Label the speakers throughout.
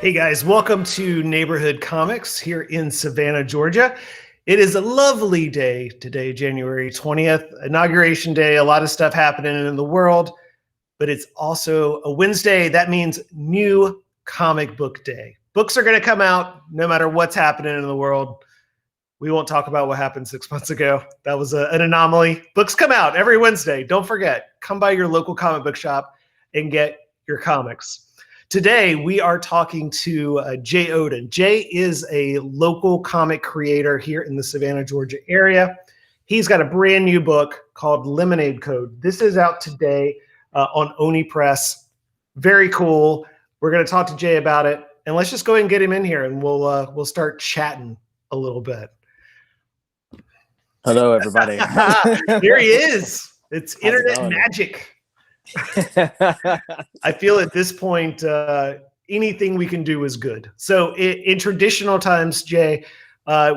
Speaker 1: Hey guys, welcome to Neighborhood Comics here in Savannah, Georgia. It is a lovely day today, January 20th, Inauguration Day. A lot of stuff happening in the world, but it's also a Wednesday. That means new comic book day. Books are going to come out no matter what's happening in the world. We won't talk about what happened 6 months ago. That was an anomaly. Books come out every Wednesday. Don't forget, come by your local comic book shop and get your comics. Today, we are talking to Jey Odin. Jey is a local comic creator here in the Savannah, Georgia area. He's got a brand new book called Lemonade Code. This is out today on Oni Press. Very cool. We're going to talk to Jey about it. And let's just go ahead and get him in here, and we'll start chatting a little bit.
Speaker 2: Hello, everybody.
Speaker 1: Here he is. It's internet magic. I feel at this point, anything we can do is good. So in traditional times, Jey,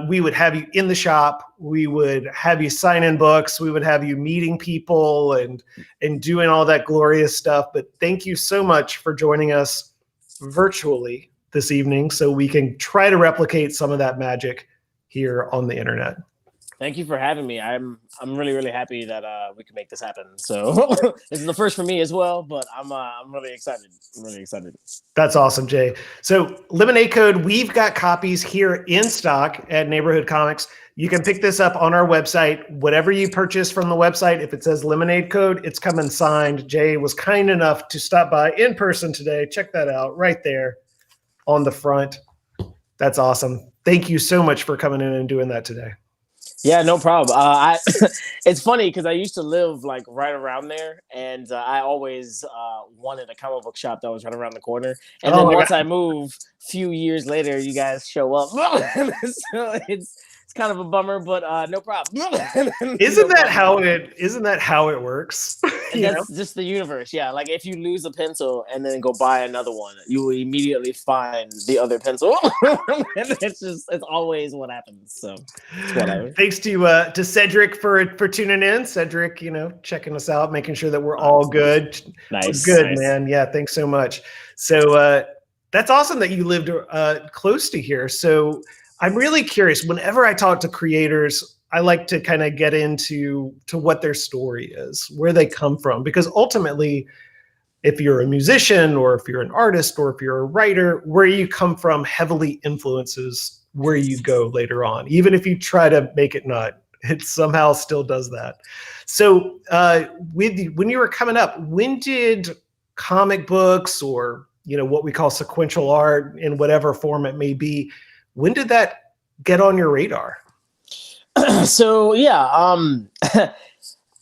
Speaker 1: we would have you in the shop. We would have you sign in books. We would have you meeting people and doing all that glorious stuff. But thank you so much for joining us virtually this evening so we can try to replicate some of that magic here on the internet.
Speaker 2: Thank you for having me. I'm really, really happy that we can make this happen. So this is the first for me as well, but I'm really excited. I'm really excited.
Speaker 1: That's awesome, Jey. So Lemonade Code, we've got copies here in stock at Neighborhood Comics. You can pick this up on our website. Whatever you purchase from the website, if it says Lemonade Code, it's coming signed. Jey was kind enough to stop by in person today. Check that out right there on the front. That's awesome. Thank you so much for coming in and doing that today.
Speaker 2: Yeah, no problem. It's funny because I used to live like right around there, and I always wanted a comic book shop that was right around the corner. And then once I move, a few years later, you guys show up. So it's kind of a bummer, but no problem.
Speaker 1: Isn't that how it works?
Speaker 2: That's just the universe. Yeah, like if you lose a pencil and then go buy another one, you will immediately find the other pencil. It's always what happens. So it's whatever.
Speaker 1: Thanks to Cedric for tuning in. Cedric, checking us out, making sure that we're all good.
Speaker 2: Nice,
Speaker 1: good, man. Yeah, thanks so much. So that's awesome that you lived close to here. So I'm really curious. Whenever I talk to creators, I like to kind of get into what their story is, where they come from, because ultimately, if you're a musician or if you're an artist or if you're a writer, where you come from heavily influences where you go later on. Even if you try to make it not, it somehow still does that. So when you were coming up, when did comic books or what we call sequential art in whatever form it may be, when did that get on your radar?
Speaker 2: So yeah,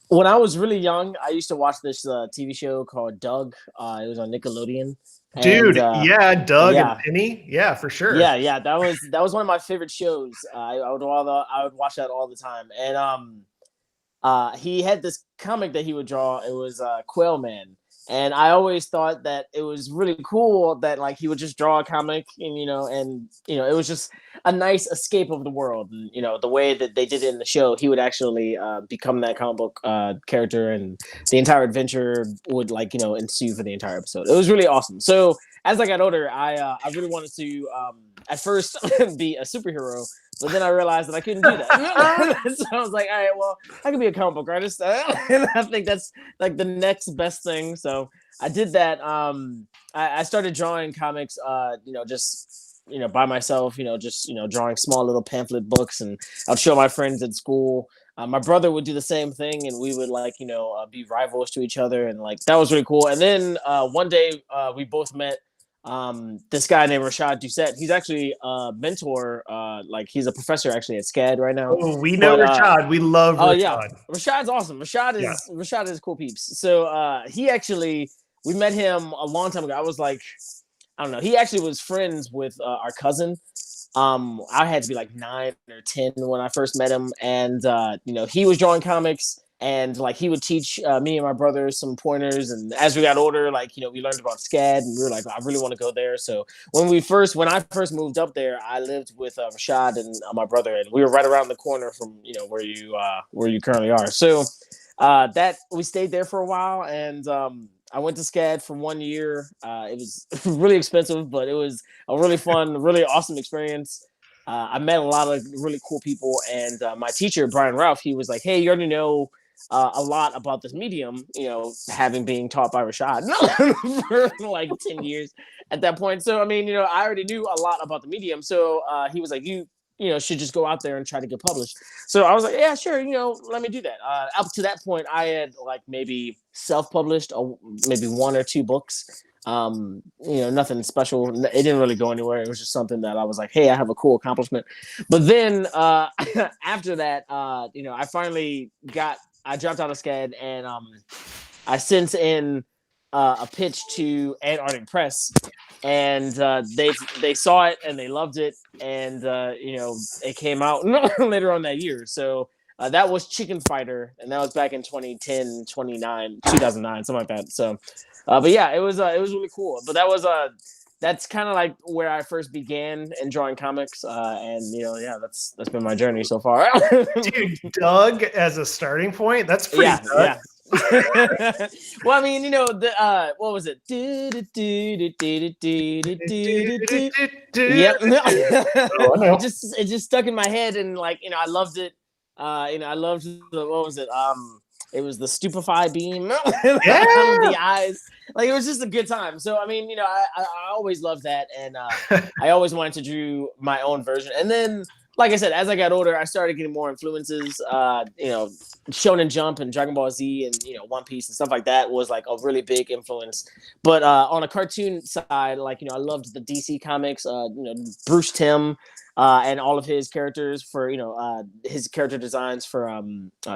Speaker 2: when I was really young, I used to watch this TV show called Doug. It was on Nickelodeon.
Speaker 1: Dude, yeah, Doug and Penny, yeah, for sure.
Speaker 2: Yeah, that was one of my favorite shows. I would watch that all the time. And he had this comic that he would draw. It was Quail Man. And I always thought that it was really cool that like he would just draw a comic and it was just a nice escape of the world. And the way that they did it in the show, he would actually become that comic book character, and the entire adventure would ensue for the entire episode. It was really awesome. So as I got older, I really wanted to at first be a superhero. But then I realized that I couldn't do that. So I was like, all right, well, I could be a comic book artist. And I think that's like the next best thing. So I did that. I started drawing comics, just, by myself, drawing small little pamphlet books. And I'd show my friends at school. My brother would do the same thing, and we would be rivals to each other. And that was really cool. And then one day we both met this guy named Rashad Doucette. He's actually a mentor. He's a professor actually at SCAD right now.
Speaker 1: Oh, we know Rashad. We love Rashad.
Speaker 2: Yeah, Rashad's awesome. Rashad is cool peeps. So we met him a long time ago. I was like, I don't know. He actually was friends with our cousin. I had to be like 9 or 10 when I first met him, and he was drawing comics. And he would teach me and my brother some pointers. And as we got older, we learned about SCAD, and we were like, I really want to go there. So when I first moved up there, I lived with Rashad and my brother, and we were right around the corner from where you currently are. So that we stayed there for a while, and I went to SCAD for 1 year. It was really expensive, but it was a really fun, really awesome experience. I met a lot of really cool people, and my teacher, Brian Ralph, he was like, "Hey, you already know a lot about this medium, having been taught by Rashad for like 10 years at that point." So, I mean, I already knew a lot about the medium. So he was like, you should just go out there and try to get published. So I was like, yeah, sure, let me do that. Up to that point, I had like maybe self-published maybe 1 or 2 books. Nothing special. It didn't really go anywhere. It was just something that I was like, hey, I have a cool accomplishment. But then after that, I dropped out of SCAD, and I sent in a pitch to Antarctic Press, and they saw it and they loved it, and it came out later on that year. So that was Chicken Fighter, and that was back in 2010, 2009, something like that. So, but yeah, it was really cool. But that's kind of like where I first began in drawing comics, and that's been my journey so far.
Speaker 1: Dude, Doug as a starting point, that's pretty good.
Speaker 2: Yeah. Well, I mean, what was it? Yep. It just stuck in my head, and like, I loved it. I loved what was it? It was the stupefy beam out of the eyes. Like, it was just a good time. So, I mean, I always loved that, and I always wanted to do my own version. And then, like I said, as I got older, I started getting more influences. Shonen Jump and Dragon Ball Z and One Piece and stuff like that was like a really big influence. But on a cartoon side, like I loved the DC comics. Bruce Timm and all of his characters for his character designs for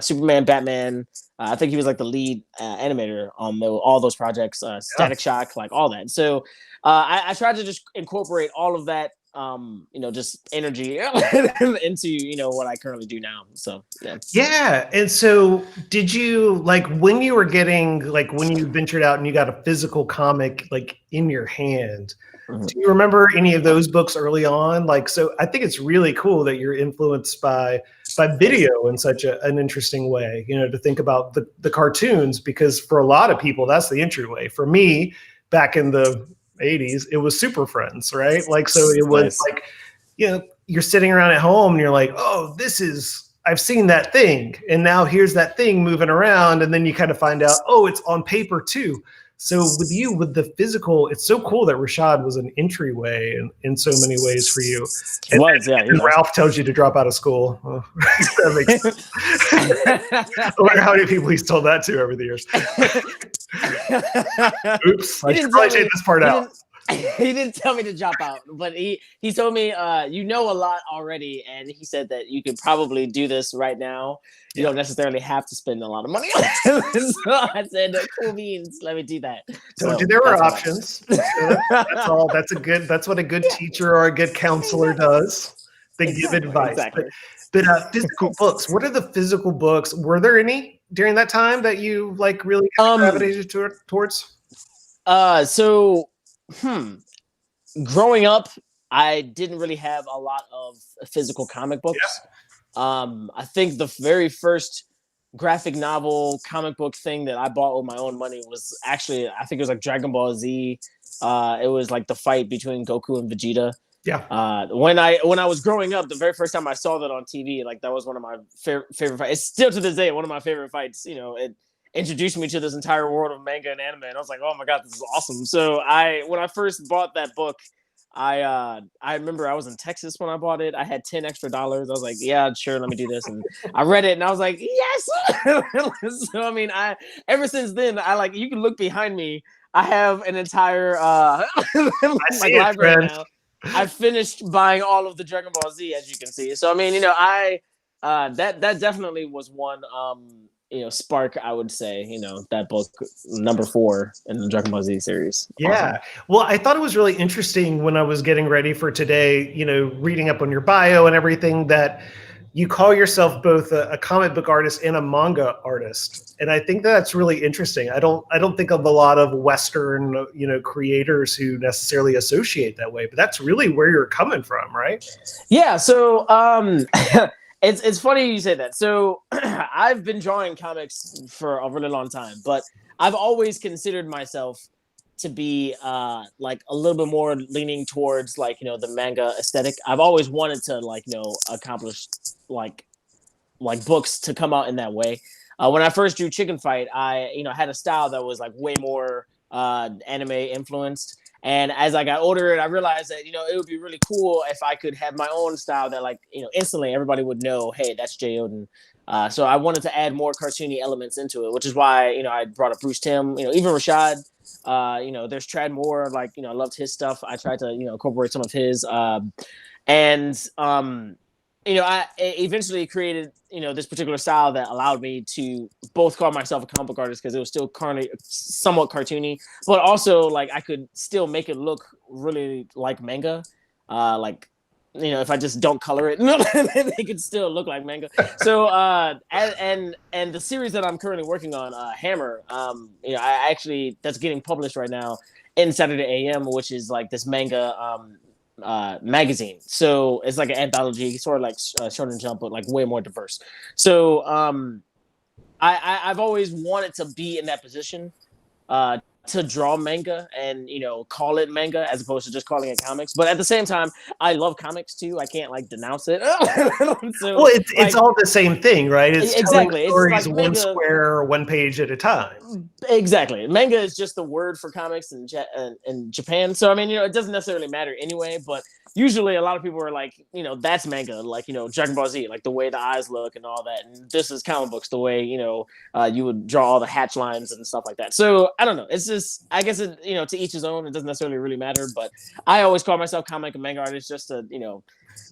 Speaker 2: Superman, Batman. I think he was like the lead animator on all those projects. Static Shock, like all that. So I tried to just incorporate all of that. Just energy into what I currently do now. So
Speaker 1: yeah. And so did you, like, when you were getting, like, when you ventured out and you got a physical comic like in your hand, do you remember any of those books early on? Like, so I think it's really cool that you're influenced by video in such an interesting way, to think about the cartoons, because for a lot of people that's the entryway. For me, back in the 80s, it was Super Friends, right? Like, so it was like, you're sitting around at home and you're like, oh, I've seen that thing, and now here's that thing moving around, and then you kind of find out, oh, it's on paper too. So with the physical, it's so cool that Rashad was an entryway in so many ways for you. And Ralph tells you to drop out of school. Oh, that makes sense. I wonder how many people he's told that to over the years. Oops, I should probably take this part out.
Speaker 2: He didn't tell me to drop out, but he told me, you know a lot already, and he said that you could probably do this right now. You don't necessarily have to spend a lot of money on it. So I said, cool beans, let me do that.
Speaker 1: So there were options. That's all. That's what a good teacher or a good counselor does. They give advice.
Speaker 2: Exactly.
Speaker 1: But physical books, what are the physical books? Were there any during that time that you like really gravitated towards?
Speaker 2: Growing up, I didn't really have a lot of physical comic books.
Speaker 1: Yeah.
Speaker 2: I think the very first graphic novel comic book thing that I bought with my own money was actually, I think it was like Dragon Ball Z. It was like the fight between Goku and Vegeta.
Speaker 1: Yeah.
Speaker 2: When I was growing up, the very first time I saw that on TV, like that was one of my favorite fights. It's still to this day one of my favorite fights. It introduced me to this entire world of manga and anime, and I was like, oh my god, this is awesome. So when I first bought that book, I remember I was in Texas when I bought it. I had $10 extra. I was like, yeah, sure, let me do this. And I read it and I was like, yes. So I mean, ever since then, you can look behind me. I have an entire library now. I finished buying all of the Dragon Ball Z, as you can see. So I mean, that definitely was one spark, I would say, that book, number 4 in the Dragon Ball Z series.
Speaker 1: Yeah. Awesome. Well, I thought it was really interesting when I was getting ready for today, reading up on your bio and everything, that you call yourself both a comic book artist and a manga artist. And I think that's really interesting. I don't think of a lot of Western, creators who necessarily associate that way, but that's really where you're coming from, right?
Speaker 2: Yeah. So, It's funny you say that. So I've been drawing comics for a really long time, but I've always considered myself to be like a little bit more leaning towards like, you know, the manga aesthetic. I've always wanted to like, you know, accomplish like books to come out in that way. When I first drew Chicken Fight, I, you know, had a style that was like way more anime influenced. And as I got older, I realized that, you know, it would be really cool if I could have my own style that, like, you know, instantly everybody would know, hey, that's Jey Odin. So I wanted to add more cartoony elements into it, which is why, you know, I brought up Bruce Timm, you know, even Rashad. You know, there's Trad Moore, like, you know, I loved his stuff. I tried to, you know, incorporate some of his. And you know, I eventually created, you know, this particular style that allowed me to both call myself a comic book artist because it was still somewhat cartoony, but also like I could still make it look really like manga. Like, you know, if I just don't color it, they could still look like manga. So, and the series that I'm currently working on, Hammer, you know, I actually, that's getting published right now in Saturday AM, which is like this manga, magazine. So it's like an anthology, sort of like Shonen Jump, but like way more diverse. So I've always wanted to be in that position, to draw manga and, you know, call it manga as opposed to just calling it comics. But at the same time, I love comics too. I can't like denounce it. So,
Speaker 1: well, it's all the same thing, right? It's
Speaker 2: exactly.
Speaker 1: stories
Speaker 2: It's like
Speaker 1: one
Speaker 2: manga,
Speaker 1: square or one page at a time.
Speaker 2: Exactly. Manga is just the word for comics in Japan. So, I mean, you know, it doesn't necessarily matter anyway, but usually a lot of people are like, you know, that's manga, like, you know, Dragon Ball Z, like the way the eyes look and all that. And this is comic books, the way, you know, you would draw all the hatch lines and stuff like that. So I don't know. It's just, I guess, it, you know, to each his own. It doesn't necessarily really matter, but I always call myself comic and manga artist just to, you know,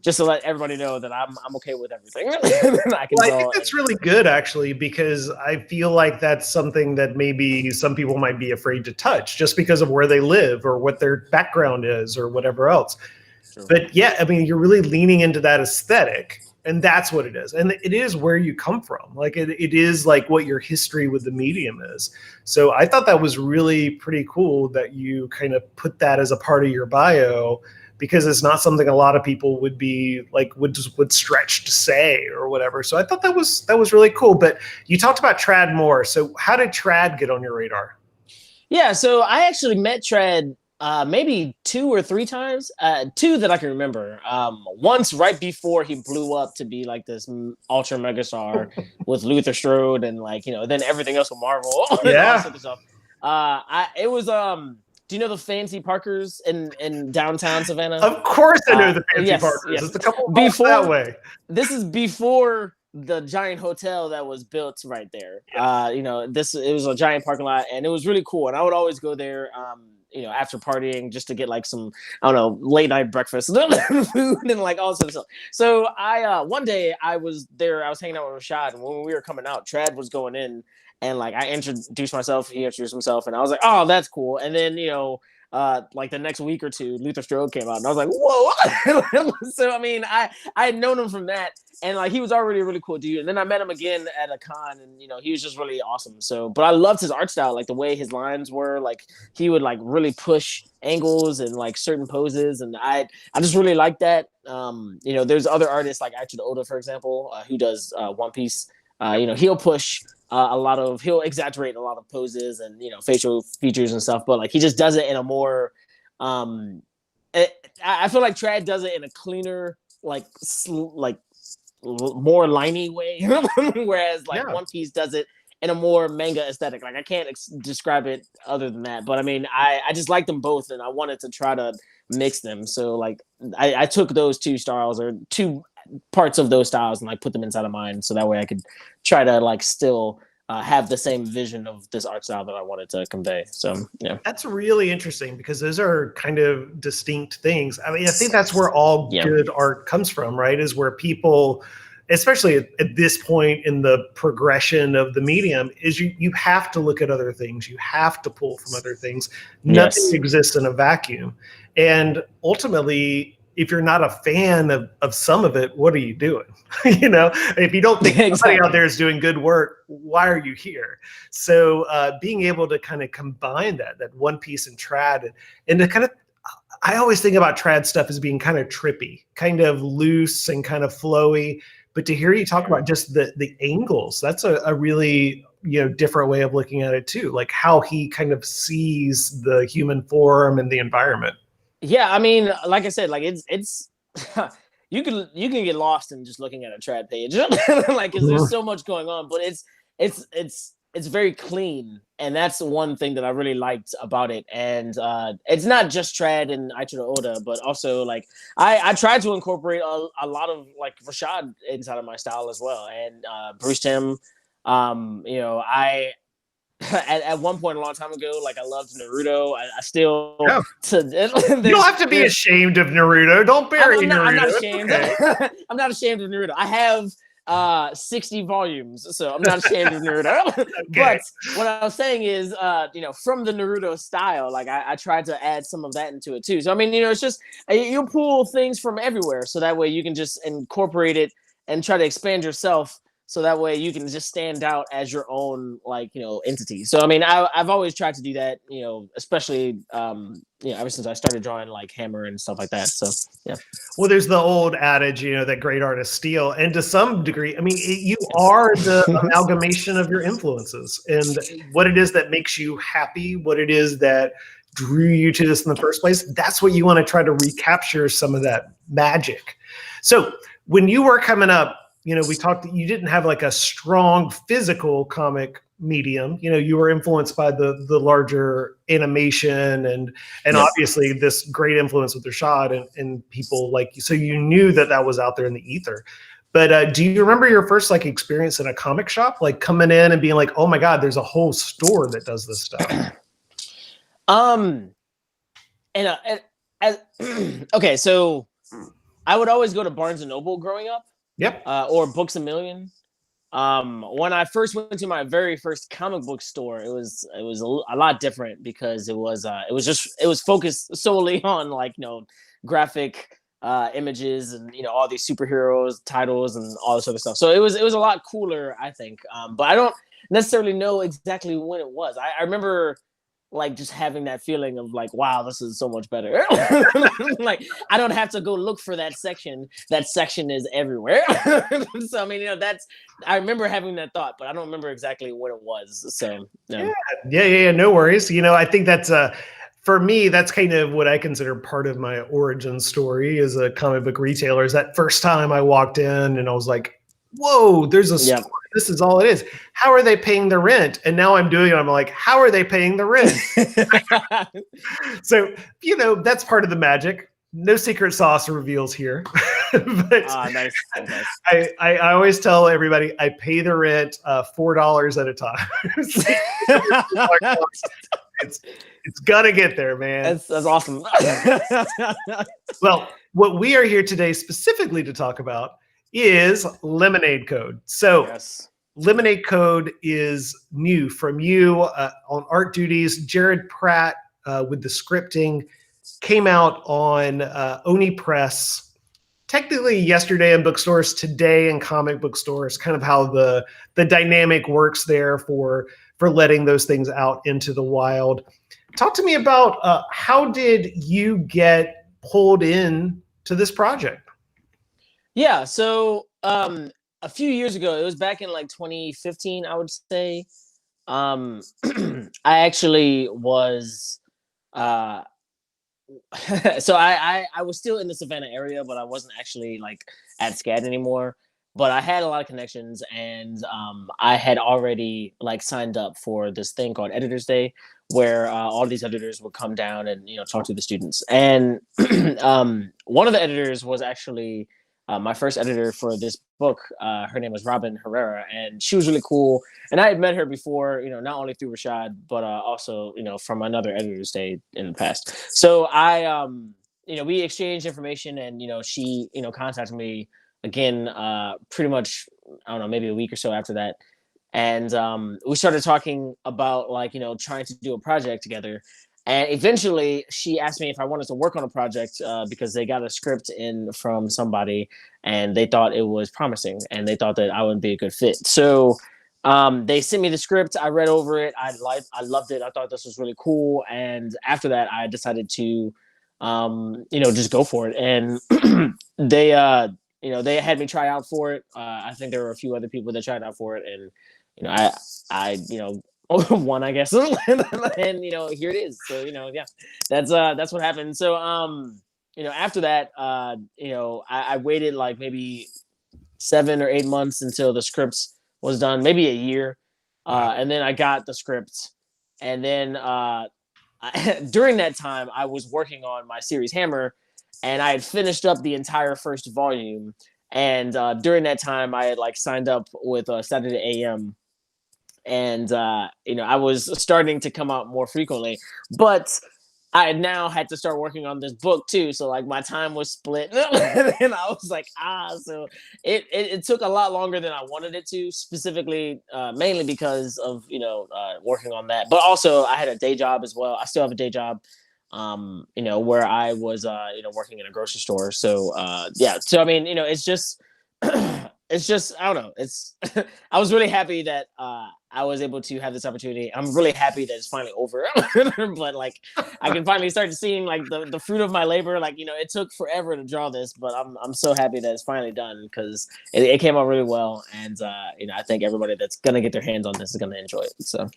Speaker 2: just to let everybody know that I'm okay with everything. I
Speaker 1: think that's really good, actually, because I feel like that's something that maybe some people might be afraid to touch just because of where they live or what their background is or whatever else. Sure. But yeah, I mean, you're really leaning into that aesthetic, and that's what it is. And it is where you come from. Like it is like what your history with the medium is. So I thought that was really pretty cool that you kind of put that as a part of your bio, because it's not something a lot of people would be like would stretch to say or whatever. So I thought that was really cool. But you talked about Trad Moore. So how did Trad get on your radar?
Speaker 2: Yeah, so I actually met Trad maybe 2 or 3 times. 2 that I can remember. Once right before he blew up to be like this ultra megastar with Luther Strode and like, you know, then everything else with Marvel.
Speaker 1: Yeah.
Speaker 2: And stuff. It was do you know the Fancy Parkers in downtown Savannah?
Speaker 1: Of course I know the Fancy Parkers. Yes. It's a couple blocks that way.
Speaker 2: This is before the giant hotel that was built right there. Yes. You know, it was a giant parking lot and it was really cool. And I would always go there, you know, after partying just to get like some, I don't know, late night breakfast food and like all sorts of stuff. So I, one day I was there, I was hanging out with Rashad, and when we were coming out, Trad was going in. And like I introduced myself, he introduced himself, and I was like, "Oh, that's cool." And then, you know, like the next week or two, Luther Strode came out, and I was like, "Whoa!" So I mean, I had known him from that, and like he was already a really cool dude. And then I met him again at a con, and you know, he was just really awesome. So, but I loved his art style, like the way his lines were. Like he would like really push angles and like certain poses, and I just really liked that. You know, there's other artists like Aichiro Oda, for example, who does One Piece. You know, he'll exaggerate a lot of poses and, you know, facial features and stuff, but like he just does it in a more, I feel like Trad does it in a cleaner, like more liney way, whereas like One Piece does it in a more manga aesthetic. Like I can't describe it other than that, but I mean, I just like them both, and I wanted to try to mix them. So like I took those 2 styles or 2 parts of those styles and like put them inside of mine, so that way I could try to like still have the same vision of this art style that I wanted to convey. So yeah,
Speaker 1: that's really interesting because those are kind of distinct things. I mean, I think that's where all good art comes from, right? Is where people, especially at this point in the progression of the medium, is you have to look at other things. You have to pull from other things. Nothing exists in a vacuum. And ultimately, if you're not a fan of some of it, what are you doing? You know, if you don't think somebody out there is doing good work, why are you here? So being able to kind of combine that One Piece and Trad, and to kind of, I always think about Trad stuff as being kind of trippy, kind of loose and kind of flowy. But to hear you talk about just the angles, that's a really different way of looking at it too, like how he kind of sees the human form and the environment.
Speaker 2: Yeah, I mean, like I said, like it's you can get lost in just looking at a trad page, like because there's so much going on. But it's very clean, and that's one thing that I really liked about it. And it's not just trad and Aichiro Oda, but also like I tried to incorporate a lot of like Rashad inside of my style as well, and Bruce Tim. I at one point a long time ago, like I loved Naruto. I still
Speaker 1: Oh.
Speaker 2: to,
Speaker 1: You don't have to be ashamed of Naruto. Don't bury Naruto.
Speaker 2: I'm not ashamed.
Speaker 1: Okay.
Speaker 2: I'm not ashamed of Naruto. I have 60 volumes, so I'm not ashamed of Naruto. Okay. But what I was saying is, from the Naruto style, like I tried to add some of that into it too. So I mean, it's just you pull things from everywhere, so that way you can just incorporate it and try to expand yourself. So that way you can just stand out as your own, entity. So, I mean, I've always tried to do that, especially, ever since I started drawing like Hammer and stuff like that. So, yeah.
Speaker 1: Well, there's the old adage, that great artists steal. And to some degree, I mean, you are the amalgamation of your influences and what it is that makes you happy, what it is that drew you to this in the first place. That's what you want to try to recapture some of that magic. So when you were coming up, we talked, you didn't have like a strong physical comic medium. You were influenced by the larger animation and obviously this great influence with Rashad and people like you. So you knew that was out there in the ether. But do you remember your first like experience in a comic shop, like coming in and being like, oh my God, there's a whole store that does this stuff?
Speaker 2: Okay, so I would always go to Barnes and Noble growing up.
Speaker 1: Yep.
Speaker 2: Or Books A Million. When I first went to my very first comic book store, it was a lot different because it was focused solely on like graphic images and all these superheroes titles and all this other stuff. So it was a lot cooler, I think. But I don't necessarily know exactly when it was. I remember like just having that feeling of like, wow, this is so much better. Like I don't have to go look for that section. That section is everywhere. So I mean, I remember having that thought, but I don't remember exactly what it was. So
Speaker 1: yeah, no worries. I think that's for me, that's kind of what I consider part of my origin story as a comic book retailer. Is that first time I walked in and I was like, whoa, there's a store. This is all it is. How are they paying the rent? And now I'm doing it. I'm like, how are they paying the rent? So, that's part of the magic. No secret sauce reveals here. But
Speaker 2: nice.
Speaker 1: I always tell everybody I pay the rent $4 at a time. It's gonna get there, man.
Speaker 2: That's awesome.
Speaker 1: Well, what we are here today specifically to talk about is Lemonade Code. So
Speaker 2: yes.
Speaker 1: Lemonade Code is new from you on art duties. Jared Pratt with the scripting came out on Oni Press technically yesterday in bookstores, today in comic book stores, kind of how the dynamic works there for letting those things out into the wild. Talk to me about how did you get pulled in to this project?
Speaker 2: Yeah, so a few years ago, it was back in like 2015, I would say. I actually was so I was still in the Savannah area, but I wasn't actually like at SCAD anymore. But I had a lot of connections, and I had already like signed up for this thing called Editors Day, where all these editors would come down and talk to the students. And one of the editors was actually my first editor for this book. Her name was Robin Herrera, and she was really cool. And I had met her before, not only through Rashad, but also from another Editors Day in the past. So I we exchanged information, and she contacted me again pretty much, I don't know, maybe a week or so after that. And we started talking about like trying to do a project together. And eventually she asked me if I wanted to work on a project because they got a script in from somebody and they thought it was promising and they thought that I would be a good fit. So they sent me the script. I read over it. I loved it. I thought this was really cool. And after that, I decided to just go for it. And they had me try out for it. I think there were a few other people that tried out for it, and I won, I guess, and here it is. So yeah, that's what happened. So after that, I waited like maybe 7 or 8 months until the scripts was done, maybe a year, and then I got the script, and then during that time I was working on my series Hammer, and I had finished up the entire first volume, and during that time I had like signed up with Saturday AM, and I was starting to come out more frequently, but I now had to start working on this book too, so like my time was split, and I was like, so it took a lot longer than I wanted it to, specifically, mainly because of working on that, but also I had a day job as well. I still have a day job, where I was working in a grocery store. So yeah, so I mean, it's just it's just I don't know. It's I was really happy that I was able to have this opportunity. I'm really happy that it's finally over. But like I can finally start seeing like the fruit of my labor. Like, it took forever to draw this, but I'm so happy that it's finally done, because it came out really well, and I think everybody that's gonna get their hands on this is gonna enjoy it. So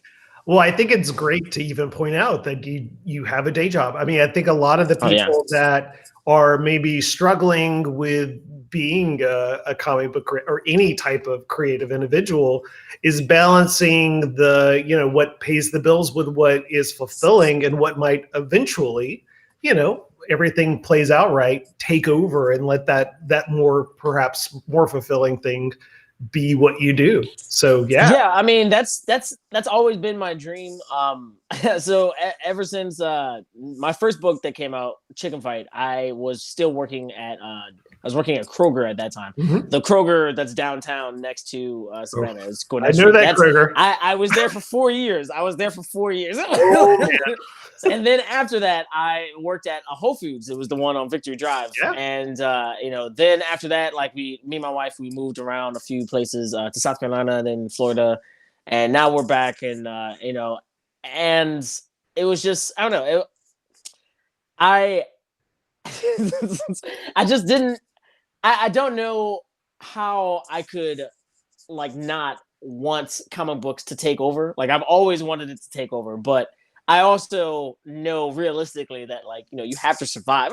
Speaker 1: Well, I think it's great to even point out that you have a day job. I mean, I think a lot of the people that are maybe struggling with being a comic book or any type of creative individual is balancing the, what pays the bills with what is fulfilling, and what might eventually, everything plays out right, take over and let that perhaps more fulfilling thing be what you do. So
Speaker 2: yeah, I mean that's always been my dream. So ever since my first book that came out, Chicken Fight, I was still working at Kroger at that time.
Speaker 1: Mm-hmm.
Speaker 2: The Kroger that's downtown next to Savannah.
Speaker 1: I know that Kroger.
Speaker 2: I was there for 4 years.
Speaker 1: Oh,
Speaker 2: and then after that, I worked at a Whole Foods. It was the one on Victory Drive.
Speaker 1: Yeah.
Speaker 2: And then after that, like me and my wife, we moved around a few places, to South Carolina, then Florida, and now we're back. And and it was just, I don't know. I just didn't. I don't know how I could like not want comic books to take over. Like I've always wanted it to take over, but I also know realistically that like, you have to survive.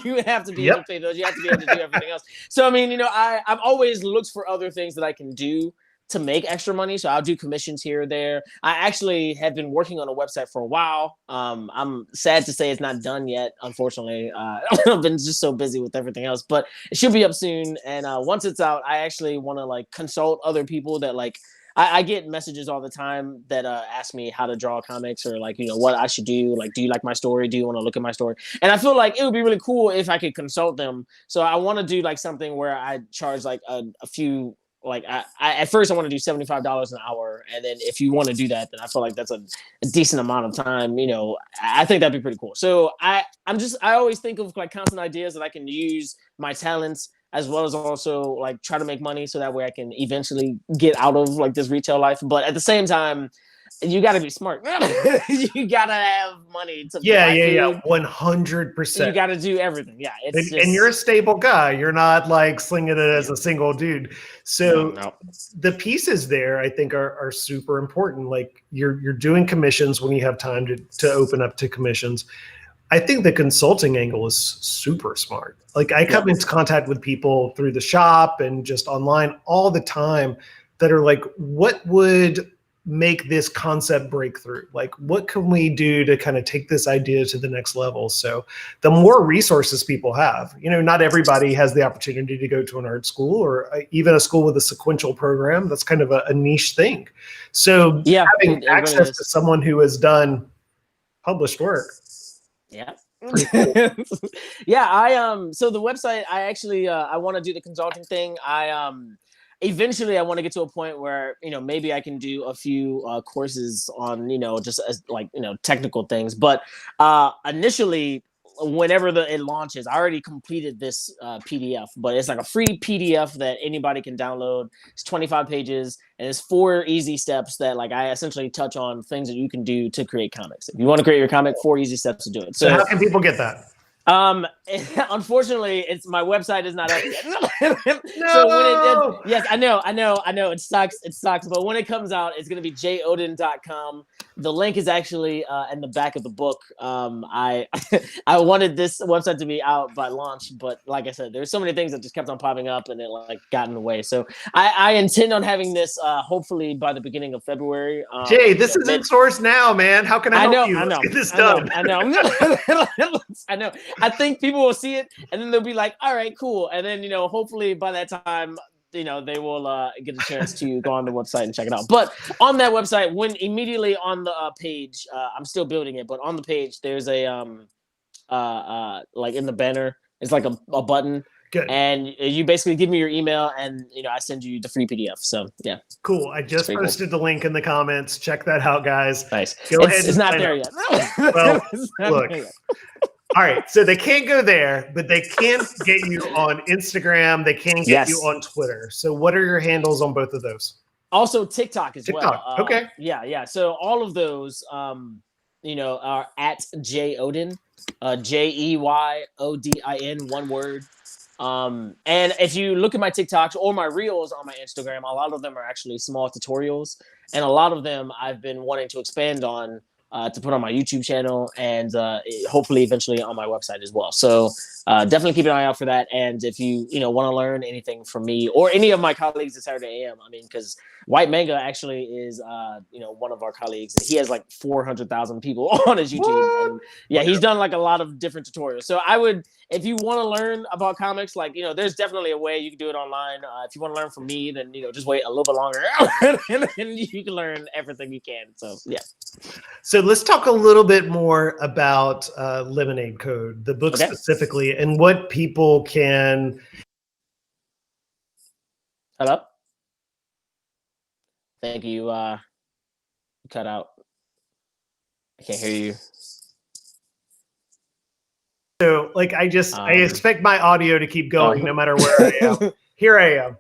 Speaker 2: You have to be able to pay those. You have to be able to do everything else. So, I mean, I've always looked for other things that I can do to make extra money. So I'll do commissions here or there. I actually have been working on a website for a while. I'm sad to say it's not done yet, unfortunately. I've been just so busy with everything else, but it should be up soon. And once it's out, I actually want to like consult other people that like, I get messages all the time that ask me how to draw comics, or like, what I should do. Like, do you like my story? Do you want to look at my story? And I feel like it would be really cool if I could consult them. So I want to do like something where I charge like a few, like I at first I want to do $75 an hour. And then if you want to do that, then I feel like that's a decent amount of time. I think that'd be pretty cool. So I always think of like constant ideas that I can use my talents, as well as also like try to make money, so that way I can eventually get out of like this retail life. But at the same time, you got to be smart. You got to have money to
Speaker 1: yeah 100%.
Speaker 2: You got to do everything. Yeah,
Speaker 1: and you're a stable guy. You're not like slinging it as a single dude. So the pieces there, I think, are super important. Like you're doing commissions when you have time to open up to commissions. I think the consulting angle is super smart. Like I come into contact with people through the shop and just online all the time that are like, what would make this concept breakthrough? Like, what can we do to kind of take this idea to the next level? So the more resources people have, not everybody has the opportunity to go to an art school or even a school with a sequential program. That's kind of a niche thing. So having access to someone who has done published work.
Speaker 2: Yeah.
Speaker 1: Cool.
Speaker 2: So the website, I actually I want to do the consulting thing. Eventually I want to get to a point where maybe I can do a few courses on just as like technical things, but initially, whenever it launches, I already completed this PDF, but it's like a free PDF that anybody can download. It's 25 pages, and it's 4 easy steps that like I essentially touch on things that you can do to create comics. If you want to create your comic, 4 easy steps to do it.
Speaker 1: So how can people get that?
Speaker 2: Unfortunately, it's my website is not up yet.
Speaker 1: No!
Speaker 2: So yes, I know, it sucks. But when it comes out, it's gonna be jodin.com. The link is actually in the back of the book. I I wanted this website to be out by launch, but like I said, there's so many things that just kept on popping up, and it like got in the way. So I intend on having this hopefully by the beginning of February.
Speaker 1: Jay, this is in source now, man. How can I help you? Let's get this done.
Speaker 2: I know. I know. I think people will see it, and then they'll be like, "All right, cool." And then hopefully by that time, they will get a chance to go on the website and check it out. But on that website, when immediately on the page, I'm still building it, but on the page there's a like in the banner, it's like a button.
Speaker 1: Good.
Speaker 2: And you basically give me your email, and I send you the free PDF. So yeah.
Speaker 1: Cool. I just posted the link in the comments. Check that out, guys.
Speaker 2: Nice.
Speaker 1: Go ahead.
Speaker 2: It's not there yet.
Speaker 1: Well, look. All right, so they can't go there, but they can get you on Instagram. They can get you on Twitter. So what are your handles on both of those?
Speaker 2: Also TikTok as well.
Speaker 1: Okay.
Speaker 2: Yeah. So all of those, are at Jey Odin, JEYODIN, one word. And if you look at my TikToks or my reels on my Instagram, a lot of them are actually small tutorials, and a lot of them I've been wanting to expand on. To put on my YouTube channel and hopefully eventually on my website as well. So definitely keep an eye out for that. And if you want to learn anything from me or any of my colleagues at Saturday AM, I mean, because White Manga actually is one of our colleagues, and he has like 400,000 people on his YouTube. And yeah, he's done like a lot of different tutorials. So I would, if you want to learn about comics, like there's definitely a way you can do it online. If you want to learn from me, then just wait a little bit longer, and you can learn everything you can. So yeah.
Speaker 1: So let's talk a little bit more about Lemonade Code, the book specifically, and what people can.
Speaker 2: Hello? Thank you. Cut out. I can't hear you.
Speaker 1: So, like, I expect my audio to keep going no matter where I am. Here I am.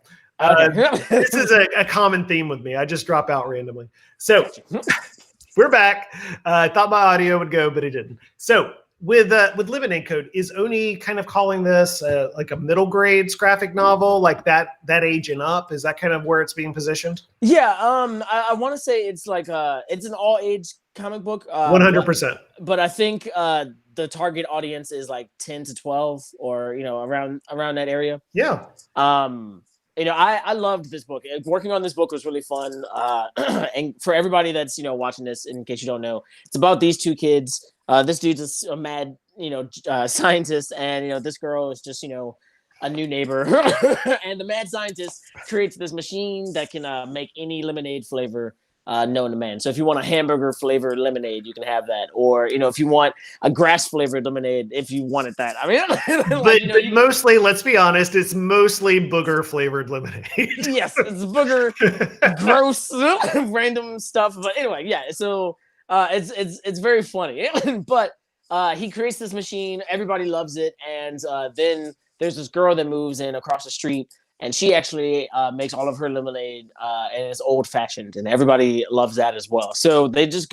Speaker 1: This is a common theme with me. I just drop out randomly. So. We're back. I thought my audio would go, but it didn't. So with Lemonade Code, is Oni kind of calling this like a middle grades graphic novel, like that age and up? Is that kind of where it's being positioned?
Speaker 2: Yeah. I want to say it's like it's an all age comic book.
Speaker 1: 100%.
Speaker 2: But I think the target audience is like 10 to 12 or around that area.
Speaker 1: Yeah.
Speaker 2: I loved this book. Working on this book was really fun. And for everybody that's, watching this, in case you don't know, it's about these two kids. This dude's a mad, scientist, and, this girl is just, a new neighbor. And the mad scientist creates this machine that can make any lemonade flavor known to man. So if you want a hamburger flavored lemonade, you can have that. Or, if you want a grass flavored lemonade, if you wanted that. I mean,
Speaker 1: but mostly, let's be honest, it's mostly booger flavored lemonade.
Speaker 2: Yes, it's booger, gross, random stuff. But anyway, yeah. So it's very funny. But he creates this machine. Everybody loves it. And then there's this girl that moves in across the street. And she actually makes all of her lemonade, and it's old fashioned, and everybody loves that as well. So they just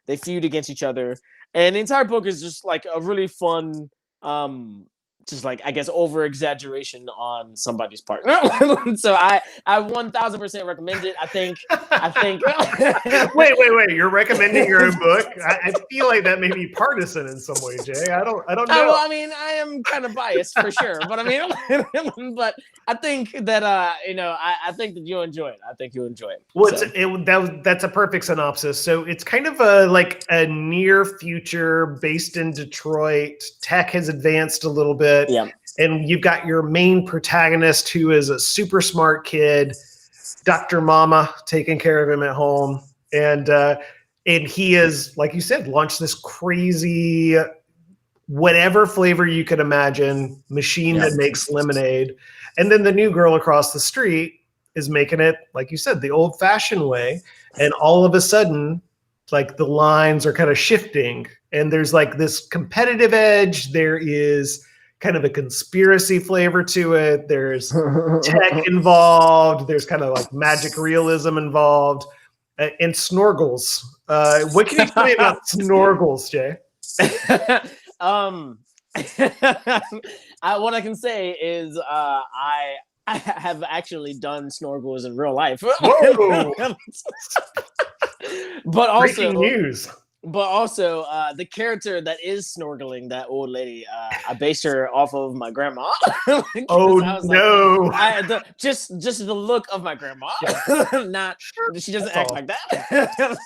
Speaker 2: they feud against each other, and the entire book is just like a really fun, just like, I guess, over exaggeration on somebody's part. So I 1000% recommend it. I think.
Speaker 1: Wait! You're recommending your own book? I feel like that may be partisan in some way, Jay. I don't know.
Speaker 2: Well, I mean, I am kind of biased for sure, but I mean, but I think that I think that you'll enjoy it. I think you'll enjoy it.
Speaker 1: Well, that's a perfect synopsis. So it's kind of like a near future based in Detroit. Tech has advanced a little bit.
Speaker 2: Yeah.
Speaker 1: And you've got your main protagonist who is a super smart kid, Dr. Mama taking care of him at home. And he is, like you said, launched this crazy, whatever flavor you could imagine, machine that makes lemonade. And then the new girl across the street is making it, like you said, the old fashioned way. And all of a sudden, like the lines are kind of shifting and there's like this competitive edge. There is kind of a conspiracy flavor to it. There's tech involved. There's kind of like magic realism involved, and Snorgels. What can you tell me about Snorgels, Jay?
Speaker 2: What I can say is I have actually done snorkels in real life.
Speaker 1: Whoa!
Speaker 2: But also,
Speaker 1: Breaking news.
Speaker 2: the character that is snorkeling, that old lady, I based her off of my grandma.
Speaker 1: Oh no!
Speaker 2: Just the look of my grandma. Not she doesn't
Speaker 1: That's
Speaker 2: act
Speaker 1: all.
Speaker 2: like that.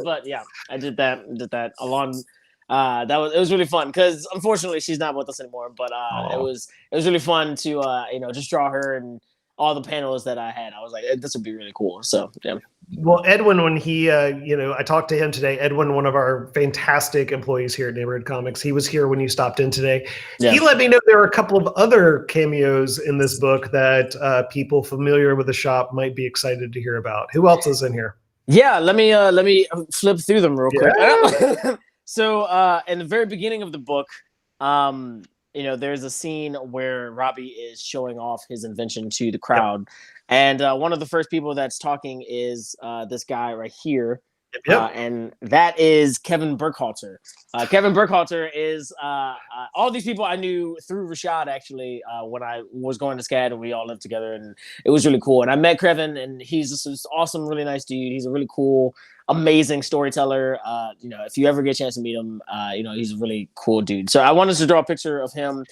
Speaker 2: But yeah, I did that along. It was really fun because unfortunately she's not with us anymore. But it was really fun to just draw her and all the panels that I had. I was like, this would be really cool. So yeah.
Speaker 1: Well, Edwin, when he, I talked to him today. Edwin, one of our fantastic employees here at Neighborhood Comics, he was here when you stopped in today. Yeah. He let me know there are a couple of other cameos in this book that people familiar with the shop might be excited to hear about. Who else is in here?
Speaker 2: Yeah, let me flip through them real quick. So in the very beginning of the book, there's a scene where Robbie is showing off his invention to the crowd. Yep. And one of the first people that's talking is this guy right here. Yep. And that is Kevin Burkhalter. Kevin Burkhalter is all these people I knew through Rashad, actually, when I was going to SCAD and we all lived together. And it was really cool. And I met Kevin, and he's just this awesome, really nice dude. He's a really cool, amazing storyteller. If you ever get a chance to meet him, he's a really cool dude. So I wanted to draw a picture of him.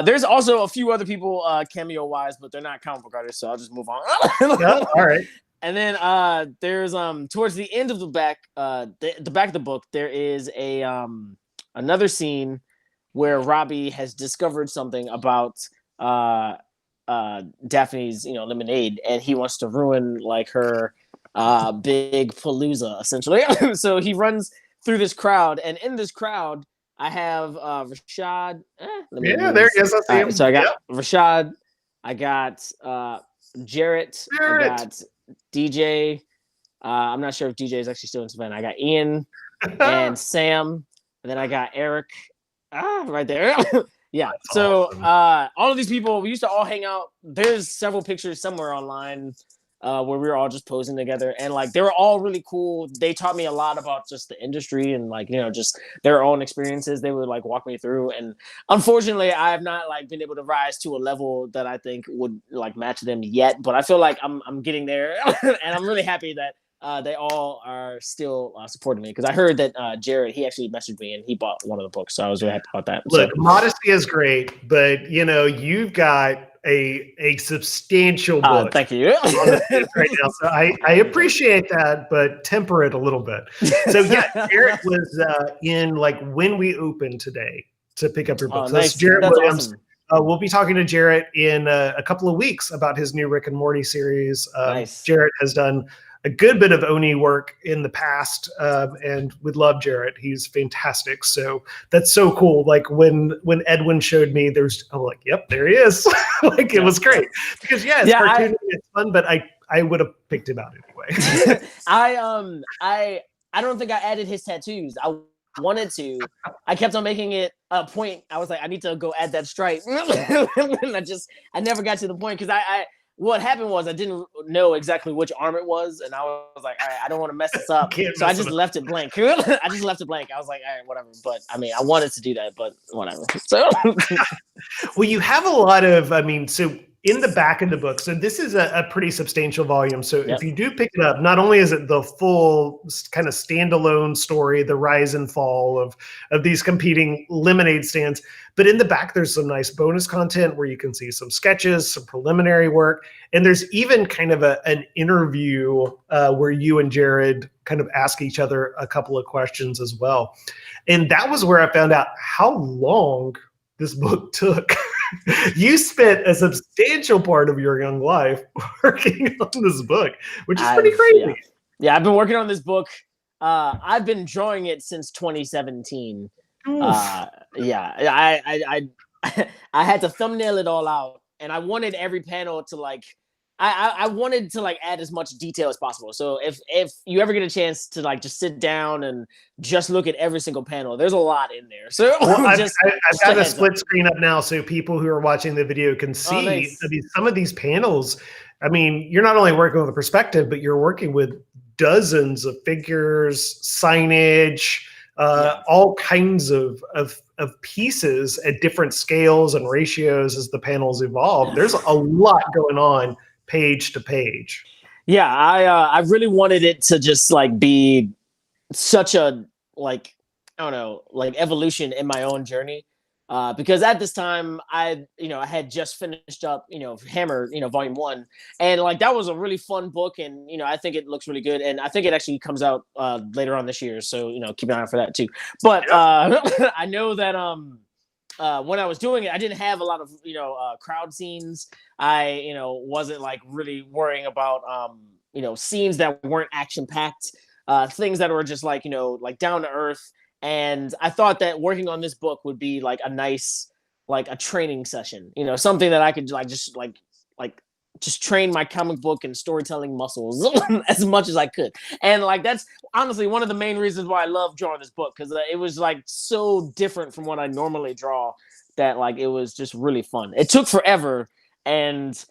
Speaker 2: There's also a few other people cameo wise, but they're not comic book artists, so I'll just move on.
Speaker 1: Yeah, all right.
Speaker 2: And then there's towards the end of the back of the book, there is a another scene where Robbie has discovered something about Daphne's lemonade, and he wants to ruin like her big palooza essentially. So he runs through this crowd, and in this crowd I have Rashad.
Speaker 1: There he is. I see him.
Speaker 2: So I got Rashad, I got Jarrett, I got DJ. I'm not sure if DJ is actually still in Savannah. I got Ian and Sam, and then I got Eric right there. Yeah. That's so awesome. All of these people, we used to all hang out. There's several pictures somewhere online where we were all just posing together, and like they were all really cool. They taught me a lot about just the industry and like just their own experiences. They would like walk me through, and unfortunately I have not like been able to rise to a level that I think would like match them yet, but I feel like I'm getting there. And I'm really happy that they all are still supporting me, because I heard that Jared, he actually messaged me and he bought one of the books, so I was really happy about that.
Speaker 1: Look, modesty is great, but you've got a substantial book.
Speaker 2: Thank you.
Speaker 1: Right now, so I appreciate that, but temper it a little bit. So yeah, Jared was in like when we opened today to pick up your book.
Speaker 2: Nice.
Speaker 1: So Jared
Speaker 2: That's
Speaker 1: Williams.
Speaker 2: Awesome.
Speaker 1: We'll be talking to Jarrett in a couple of weeks about his new Rick and Morty series.
Speaker 2: Nice.
Speaker 1: Jarrett has done a good bit of Oni work in the past, and we love Jarrett. He's fantastic. So that's so cool. Like when Edwin showed me, I'm like, yep, there he is. Like it was great because it's cartoony, it's fun, but I would have picked him out anyway.
Speaker 2: I don't think I added his tattoos. I wanted to. I kept on making it a point. I was like, I need to go add that stripe. And I never got to the point because what happened was I didn't know exactly which arm it was, and I was like, all right, I don't want to mess this up. So I just left it blank. I just left it blank. I was like, all right, whatever. But I mean, I wanted to do that, but whatever. So
Speaker 1: well, you have a lot of, so in the back of the book, so this is a pretty substantial volume. So if you do pick it up, not only is it the full kind of standalone story, the rise and fall of these competing lemonade stands, but in the back, there's some nice bonus content where you can see some sketches, some preliminary work, and there's even kind of an interview where you and Jared kind of ask each other a couple of questions as well. And that was where I found out how long this book took. You spent a substantial part of your young life working on this book, which is pretty crazy.
Speaker 2: Yeah, I've been working on this book. I've been drawing it since 2017. I had to thumbnail it all out, and I wanted every panel to like I wanted to like add as much detail as possible. So if you ever get a chance to like just sit down and just look at every single panel, there's a lot in there. So
Speaker 1: I've got a split screen up now, so people who are watching the video can see.
Speaker 2: Nice.
Speaker 1: Some of these panels. You're not only working with a perspective, but you're working with dozens of figures, signage, all kinds of pieces at different scales and ratios as the panels evolve. There's a lot going on page to page.
Speaker 2: Yeah, I really wanted it to just like be such a like I don't know like evolution in my own journey. Because at this time I had just finished up Hammer volume 1, and like that was a really fun book, and I think it looks really good, and I think it actually comes out later on this year, so keep an eye out for that too. But I know that when I was doing it, I didn't have a lot of crowd scenes. I wasn't like really worrying about scenes that weren't action packed, things that were just like like down to earth. And I thought that working on this book would be like a nice like a training session, something that I could like just train my comic book and storytelling muscles as much as I could. And like that's honestly one of the main reasons why I love drawing this book, because it was like so different from what I normally draw that like it was just really fun. It took forever, and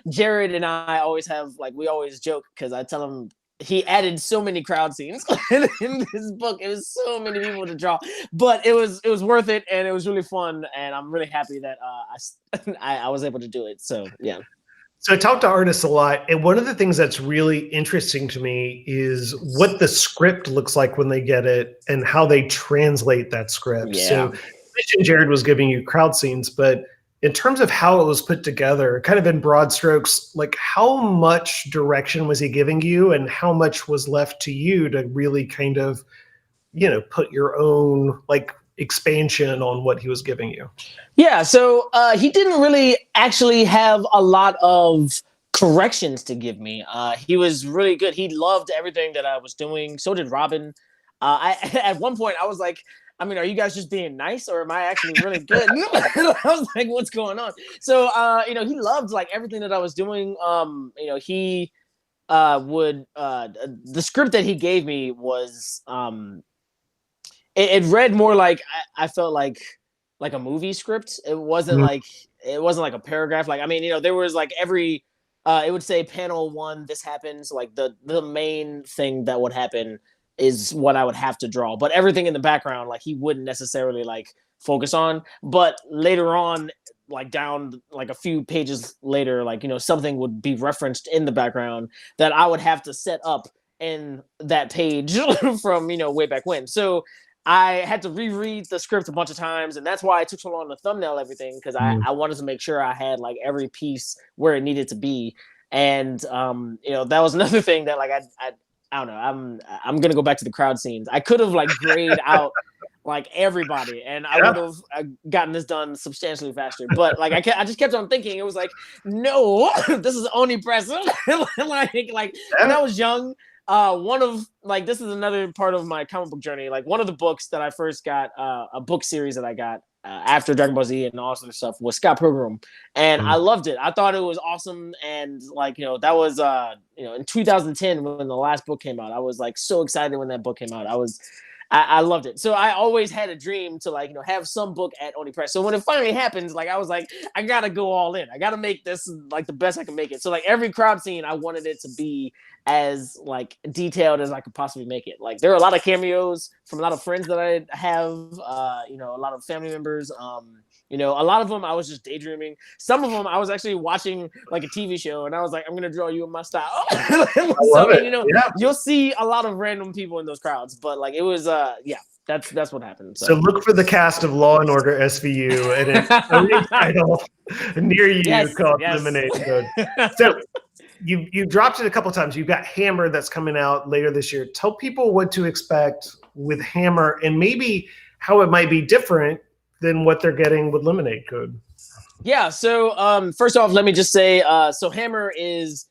Speaker 2: Jared and I always have like we always joke because I tell him he added so many crowd scenes in this book. It was so many people to draw, but it was worth it, and it was really fun, and I'm really happy that I was able to do it. So yeah.
Speaker 1: So I talk to artists a lot, and one of the things that's really interesting to me is what the script looks like when they get it and how they translate that script.
Speaker 2: Yeah.
Speaker 1: So I mentioned Jared was giving you crowd scenes, but in terms of how it was put together, kind of in broad strokes, like how much direction was he giving you and how much was left to you to really kind of, put your own like expansion on what he was giving you?
Speaker 2: Yeah, so he didn't really actually have a lot of corrections to give me. He was really good. He loved everything that I was doing. So did Robin. At one point I was like, I mean, are you guys just being nice, or am I actually really good? I was like, what's going on? So, he loved like everything that I was doing. He would the script that he gave me was it read more like I felt like a movie script. It wasn't like a paragraph. Like I mean, there was like every it would say panel 1, this happens. Like the main thing that would happen is what I would have to draw, but everything in the background, like he wouldn't necessarily like focus on. But later on, like down like a few pages later, like something would be referenced in the background that I would have to set up in that page from way back when. So I had to reread the script a bunch of times, and that's why it took so long to thumbnail everything, because I wanted to make sure I had like every piece where it needed to be. And that was another thing that like I don't know. I'm gonna go back to the crowd scenes. I could have like grayed out like everybody, and I would have gotten this done substantially faster. But like I just kept on thinking, it was like, no, this is omnipresent. like when I was young, one of like this is another part of my comic book journey. Like one of the books that I first got, a book series that I got after Dragon Ball Z and all sorts of stuff, was Scott Pilgrim, and I loved it. I thought it was awesome, and like that was in 2010 when the last book came out. I was like so excited when that book came out. I loved it. So I always had a dream to like have some book at Oni Press. So when it finally happens, like I was like, I gotta go all in. I gotta make this like the best I can make it. So like every crowd scene, I wanted it to be as like detailed as I could possibly make it. Like there are a lot of cameos from a lot of friends that I have, a lot of family members. A lot of them I was just daydreaming. Some of them I was actually watching like a TV show, and I was like, I'm gonna draw you in my style. You'll see a lot of random people in those crowds, but like it was that's what happened. So
Speaker 1: look for the cast of Law and Order SVU and an title near you called Eliminate Code. So you dropped it a couple of times. You've got Hammer that's coming out later this year. Tell people what to expect with Hammer and maybe how it might be different than what they're getting with Lemonade Code.
Speaker 2: Yeah. So first off, let me just say, so Hammer is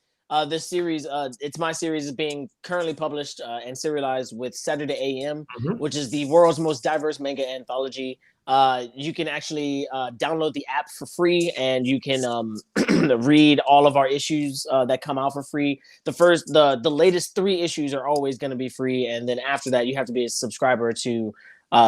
Speaker 2: this series. It's my series is being currently published and serialized with Saturday AM, which is the world's most diverse manga anthology. You can actually download the app for free, and you can read all of our issues that come out for free. The latest 3 issues are always going to be free, and then after that, you have to be a subscriber to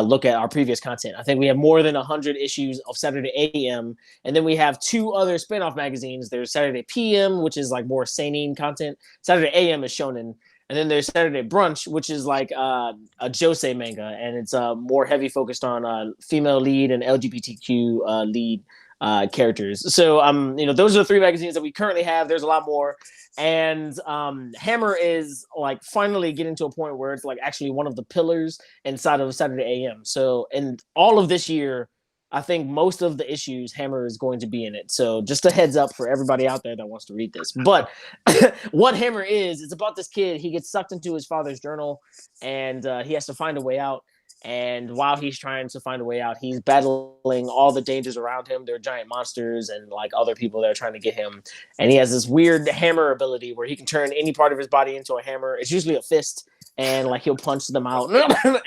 Speaker 2: look at our previous content. I think we have more than 100 issues of Saturday AM, and then we have 2 other spin-off magazines. There's Saturday PM, which is like more seinen content. Saturday AM is shonen. And then there's Saturday Brunch, which is like a josei manga, and it's more heavy focused on female lead and LGBTQ lead characters. So those are the 3 magazines that we currently have. There's a lot more, and Hammer is like finally getting to a point where it's like actually one of the pillars inside of Saturday AM. So in all of this year, I think most of the issues Hammer is going to be in it. So just a heads up for everybody out there that wants to read this. But what Hammer is, it's about this kid. He gets sucked into his father's journal, and he has to find a way out. And while he's trying to find a way out, he's battling all the dangers around him. There are giant monsters and like other people that are trying to get him. And he has this weird hammer ability where he can turn any part of his body into a hammer. It's usually a fist, and like he'll punch them out.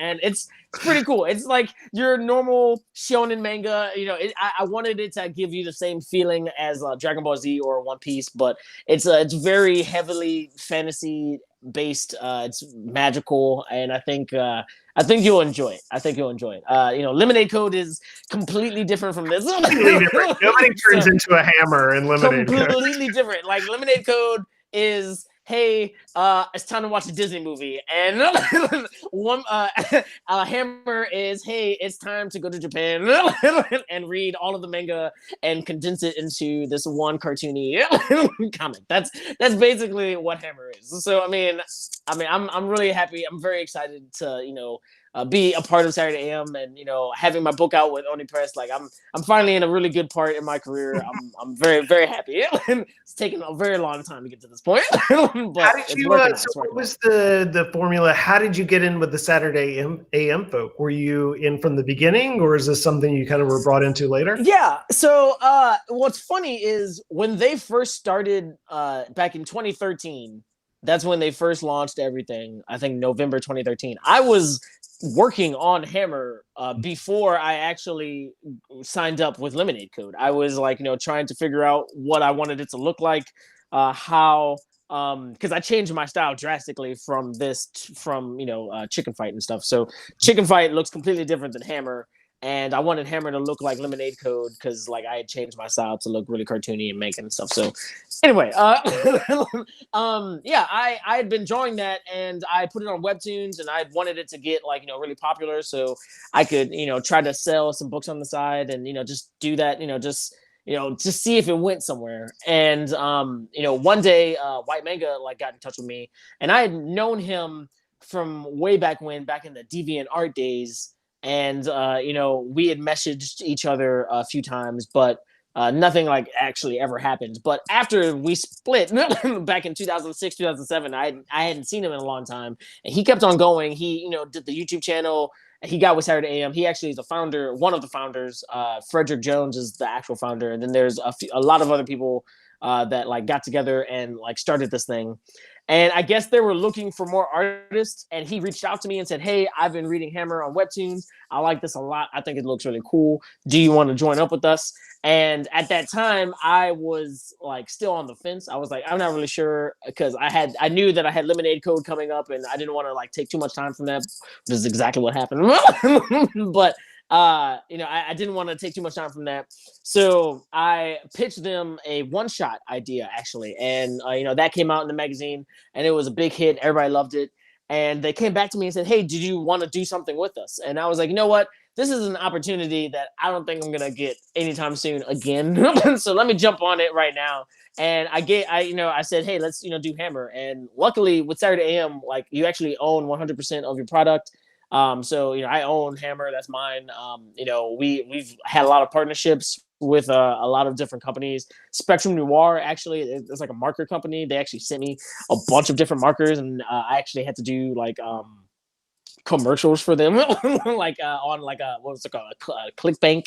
Speaker 2: And it's pretty cool. It's like your normal shonen manga. I wanted it to give you the same feeling as Dragon Ball Z or One Piece, but it's very heavily fantasy based. It's magical, and I think you'll enjoy it. Lemonade Code is completely different from this.
Speaker 1: Completely different. Nobody turns into a hammer in Lemonade Code.
Speaker 2: Completely different. Like Lemonade Code is, hey, it's time to watch a Disney movie, and Hammer is, hey, it's time to go to Japan and read all of the manga and condense it into this one cartoony comic. That's basically what Hammer is. So I'm really happy. I'm very excited to be a part of Saturday AM, and having my book out with Oni Press. Like I'm finally in a really good part in my career. I'm very, very happy. It's taken a very long time to get to this point. But
Speaker 1: how did you? What was the formula? How did you get in with the Saturday AM folk? Were you in from the beginning, or is this something you kind of were brought into later?
Speaker 2: Yeah. So what's funny is when they first started back in 2013. That's when they first launched everything. I think November 2013. I was working on Hammer before I actually signed up with Lemonade Code. I was like, trying to figure out what I wanted it to look like, how, because I changed my style drastically from Chicken Fight and stuff. So Chicken Fight looks completely different than Hammer. And I wanted Hammer to look like Lemonade Code because like I had changed my style to look really cartoony and making and stuff. So anyway, I had been drawing that, and I put it on Webtoons, and I wanted it to get like really popular, so I could try to sell some books on the side, and just do that, just see if it went somewhere. And one day White Manga like got in touch with me, and I had known him from way back in the DeviantArt days. And we had messaged each other a few times, but nothing like actually ever happened. But after we split back in 2006, 2007, I hadn't seen him in a long time, and he kept on going. He did the YouTube channel. He got with Saturday AM. He actually is one of the founders. Frederick Jones is the actual founder, and then there's a lot of other people that like got together and like started this thing. And I guess they were looking for more artists, and he reached out to me and said, hey, I've been reading Hammer on Webtoons. I like this a lot. I think it looks really cool. Do you want to join up with us? And at that time, I was like still on the fence. I was like, I'm not really sure, because I knew that I had Lemonade Code coming up, and I didn't want to like take too much time from that. This is exactly what happened. But I didn't want to take too much time from that. So I pitched them a one-shot idea, actually. And, that came out in the magazine, and it was a big hit. Everybody loved it. And they came back to me and said, hey, did you want to do something with us? And I was like, you know what? This is an opportunity that I don't think I'm going to get anytime soon again. So let me jump on it right now. And I said, hey, let's, do Hammer. And luckily with Saturday AM, like you actually own 100% of your product. So I own Hammer, that's mine. We've had a lot of partnerships with a lot of different companies. Spectrum Noir, actually, it's like a marker company. They actually sent me a bunch of different markers, and I actually had to do like commercials for them, like on like what was it called, ClickBank.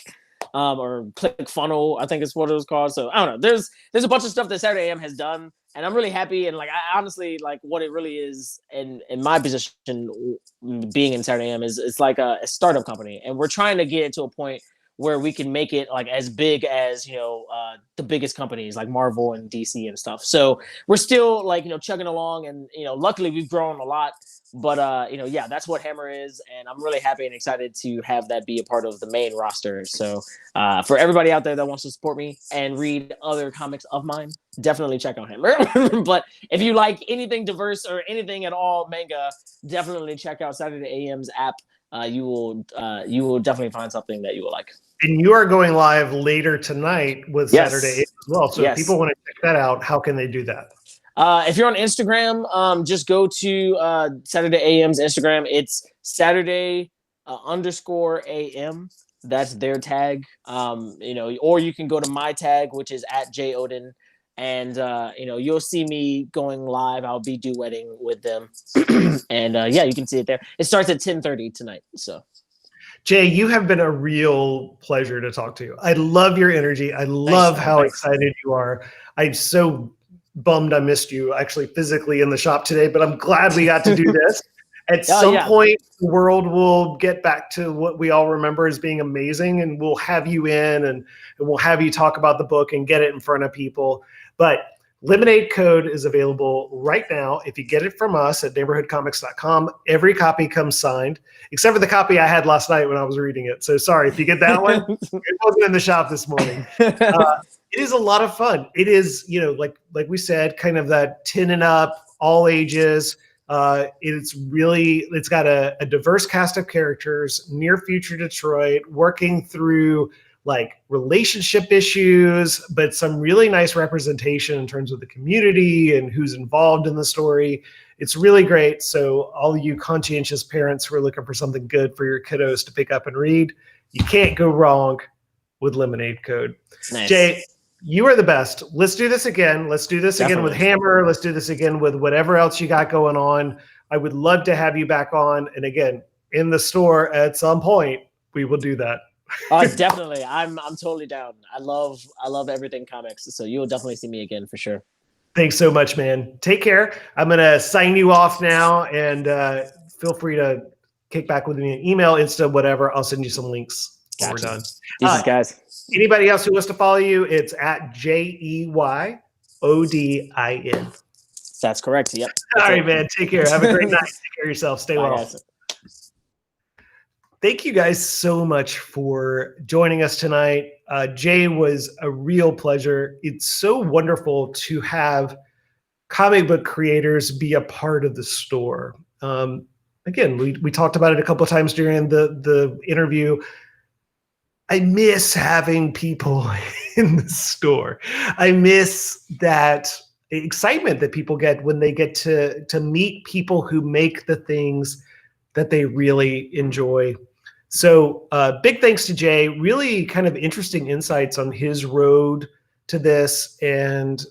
Speaker 2: Or ClickFunnels, I think is what it was called. So I don't know. There's a bunch of stuff that Saturday AM has done, and I'm really happy. And like I honestly like what it really is, in my position being in Saturday AM is it's like a startup company, and we're trying to get to a point where we can make it like as big as the biggest companies like Marvel and DC and stuff. So we're still like chugging along, and luckily we've grown a lot. But yeah, that's what Hammer is, and I'm really happy and excited to have that be a part of the main roster. So for everybody out there that wants to support me and read other comics of mine, definitely check out Hammer. But if you like anything diverse or anything at all manga, definitely check out Saturday AM's app. You will definitely find something that you will like.
Speaker 1: And you are going live later tonight with Saturday AM as well. So if people want to check that out, how can they do that?
Speaker 2: If you're on Instagram, just go to Saturday AM's Instagram. It's Saturday _AM. That's their tag. Or you can go to my tag, which is at Jey Odin, and you'll see me going live. I'll be duetting with them, and yeah, you can see it there. It starts at 10:30 tonight. So.
Speaker 1: Jey, you have been a real pleasure to talk to. I love your energy. I love how excited you are. I'm so bummed I missed you actually physically in the shop today, but I'm glad we got to do this. At some point, the world will get back to what we all remember as being amazing, and we'll have you in and we'll have you talk about the book and get it in front of people. But Lemonade Code is available right now. If you get it from us at neighborhoodcomics.com, every copy comes signed, except for the copy I had last night when I was reading it. So sorry if you get that one. It wasn't in the shop this morning. It is a lot of fun. It is, like we said, kind of that 10 and up, all ages. It's got a diverse cast of characters, near future Detroit, working through like relationship issues, but some really nice representation in terms of the community and who's involved in the story. It's really great. So all you conscientious parents who are looking for something good for your kiddos to pick up and read, you can't go wrong with Lemonade Code.
Speaker 2: Nice.
Speaker 1: Jey, you are the best. Let's do this again. Let's do this again with Hammer. Let's do this again with whatever else you got going on. I would love to have you back on. And again, in the store at some point, we will do that.
Speaker 2: Definitely. I'm totally down. I love everything comics. So you'll definitely see me again for sure.
Speaker 1: Thanks so much, man. Take care. I'm going to sign you off now, and feel free to kick back with me an email, Insta, whatever. I'll send you some links when we're done.
Speaker 2: Jesus, guys.
Speaker 1: Anybody else who wants to follow you, it's at JeyOdin.
Speaker 2: That's correct. Yep.
Speaker 1: All right, man. Take care. Have a great night. Take care of yourself. Stay well.
Speaker 2: Guys.
Speaker 1: Thank you guys so much for joining us tonight. Jey was a real pleasure. It's so wonderful to have comic book creators be a part of the store. Again, we talked about it a couple of times during the interview. I miss having people in the store. I miss that excitement that people get when they get to meet people who make the things that they really enjoy. So big thanks to Jey. Really kind of interesting insights on his road to this and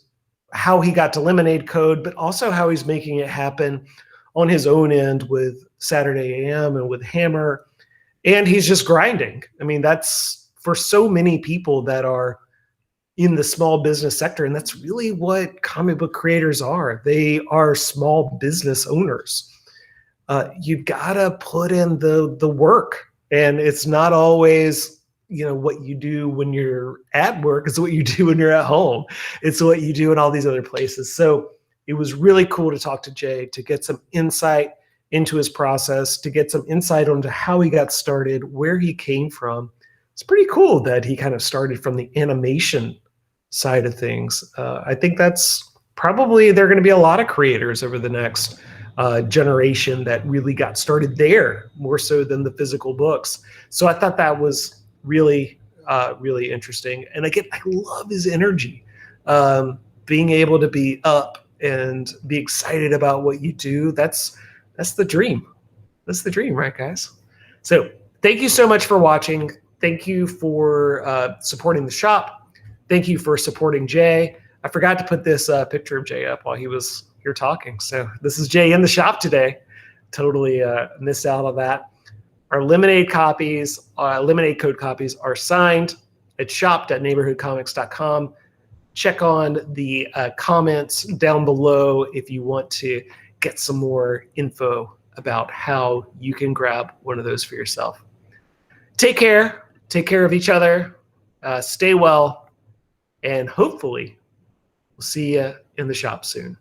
Speaker 1: how he got to Lemonade Code, but also how he's making it happen on his own end with Saturday AM and with Hammer. And he's just grinding. I mean, that's for so many people that are in the small business sector. And that's really what comic book creators are. They are small business owners. You gotta put in the work. And it's not always, what you do when you're at work. It's what you do when you're at home. It's what you do in all these other places. So it was really cool to talk to Jey, to get some insight into his process, to get some insight onto how he got started, where he came from. It's pretty cool that he kind of started from the animation side of things. I think that's probably, there are going to be a lot of creators over the next generation that really got started there more so than the physical books. So I thought that was really, really interesting. And again, I love his energy. Being able to be up and be excited about what you do, that's the dream. That's the dream, right, guys? So thank you so much for watching. Thank you for supporting the shop. Thank you for supporting Jey. I forgot to put this picture of Jey up while he was here talking. So this is Jey in the shop today. Totally missed out on that. Our Lemonade Code copies are signed at shop.neighborhoodcomics.com. Check on the comments down below if you want to get some more info about how you can grab one of those for yourself. Take care. Take care of each other. Stay well. And hopefully we'll see you in the shop soon.